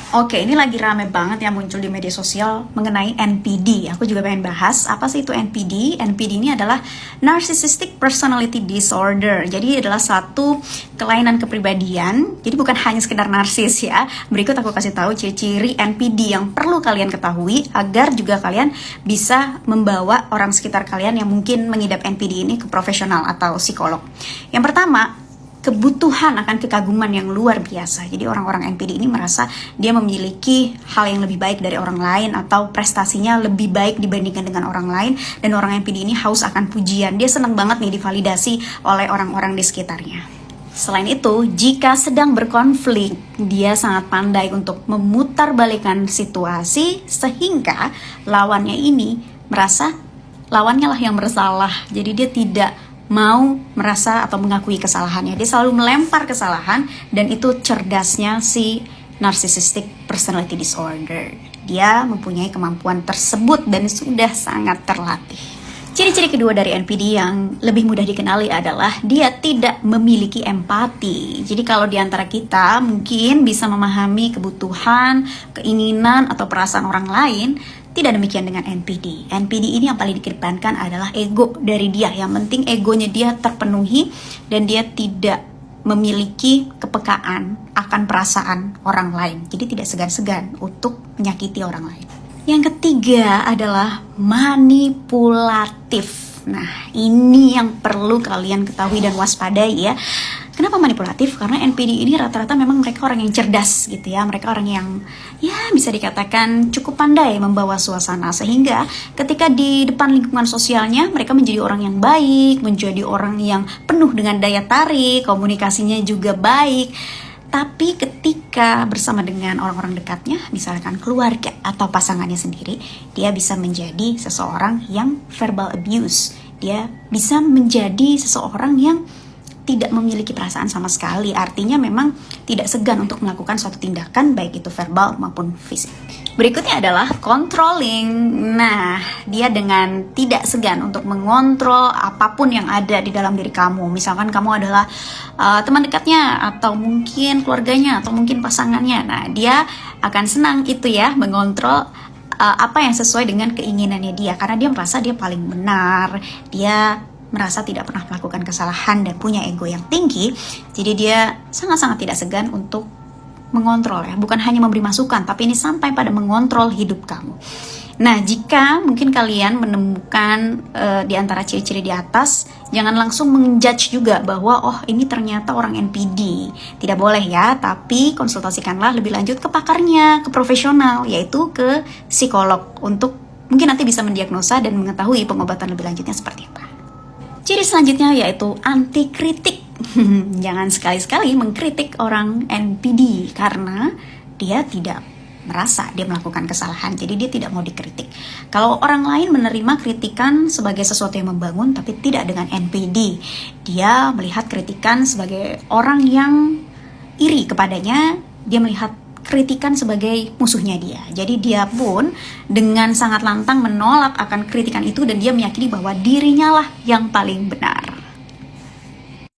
Oke, ini lagi rame banget yang muncul di media sosial mengenai NPD. Aku juga pengen bahas, apa sih itu NPD? NPD ini adalah Narcissistic Personality Disorder. Jadi adalah satu kelainan kepribadian. Jadi bukan hanya sekedar narsis ya. Berikut aku kasih tahu ciri-ciri NPD yang perlu kalian ketahui agar juga kalian bisa membawa orang sekitar kalian yang mungkin mengidap NPD ini ke profesional atau psikolog. Yang pertama, kebutuhan akan kekaguman yang luar biasa. Jadi orang-orang NPD ini merasa dia memiliki hal yang lebih baik dari orang lain atau prestasinya lebih baik dibandingkan dengan orang lain, dan orang NPD ini haus akan pujian. Dia senang banget nih divalidasi oleh orang-orang di sekitarnya. Selain itu, jika sedang berkonflik, dia sangat pandai untuk memutarbalikkan situasi sehingga lawannya ini merasa lawannya lah yang bersalah. Jadi dia tidak mau merasa atau mengakui kesalahannya. Dia selalu melempar kesalahan, dan itu cerdasnya si Narcissistic Personality Disorder. Dia mempunyai kemampuan tersebut dan sudah sangat terlatih. Ciri-ciri kedua dari NPD yang lebih mudah dikenali adalah dia tidak memiliki empati. Jadi kalau di antara kita mungkin bisa memahami kebutuhan, keinginan, atau perasaan orang lain, tidak demikian dengan NPD. NPD ini yang paling dikedepankan adalah ego dari dia. Yang penting egonya dia terpenuhi dan dia tidak memiliki kepekaan akan perasaan orang lain. Jadi tidak segan-segan untuk menyakiti orang lain. Yang ketiga adalah manipulatif. Nah, ini yang perlu kalian ketahui dan waspadai ya. Kenapa manipulatif? Karena NPD ini rata-rata memang mereka orang yang cerdas gitu ya. Mereka orang yang ya bisa dikatakan cukup pandai membawa suasana, sehingga ketika di depan lingkungan sosialnya mereka menjadi orang yang baik, menjadi orang yang penuh dengan daya tarik, komunikasinya juga baik. Tapi ketika bersama dengan orang-orang dekatnya, misalkan keluarga atau pasangannya sendiri, dia bisa menjadi seseorang yang verbal abuse. Dia bisa menjadi seseorang yang tidak memiliki perasaan sama sekali. Artinya memang tidak segan untuk melakukan suatu tindakan, baik itu verbal maupun fisik. Berikutnya adalah controlling. Nah, dia dengan tidak segan untuk mengontrol apapun yang ada di dalam diri kamu. Misalkan kamu adalah teman dekatnya, atau mungkin keluarganya, atau mungkin pasangannya. Nah, dia akan senang itu ya, mengontrol apa yang sesuai dengan keinginannya dia. Karena dia merasa dia paling benar. Dia merasa tidak pernah melakukan kesalahan dan punya ego yang tinggi. Jadi dia sangat-sangat tidak segan untuk mengontrol ya. Bukan hanya memberi masukan, tapi ini sampai pada mengontrol hidup kamu. Nah, jika mungkin kalian menemukan di antara ciri-ciri di atas, jangan langsung menjudge juga bahwa oh ini ternyata orang NPD. Tidak boleh ya, tapi konsultasikanlah lebih lanjut ke pakarnya, ke profesional, yaitu ke psikolog, untuk mungkin nanti bisa mendiagnosa dan mengetahui pengobatan lebih lanjutnya seperti apa. Ciri selanjutnya yaitu anti kritik. Jangan sekali-sekali mengkritik orang NPD karena dia tidak merasa dia melakukan kesalahan, jadi dia tidak mau dikritik. Kalau orang lain menerima kritikan sebagai sesuatu yang membangun, tapi tidak dengan NPD. Dia melihat kritikan sebagai orang yang iri kepadanya, dia melihat kritikan sebagai musuhnya dia. Jadi dia pun dengan sangat lantang menolak akan kritikan itu, dan dia meyakini bahwa dirinya lah yang paling benar.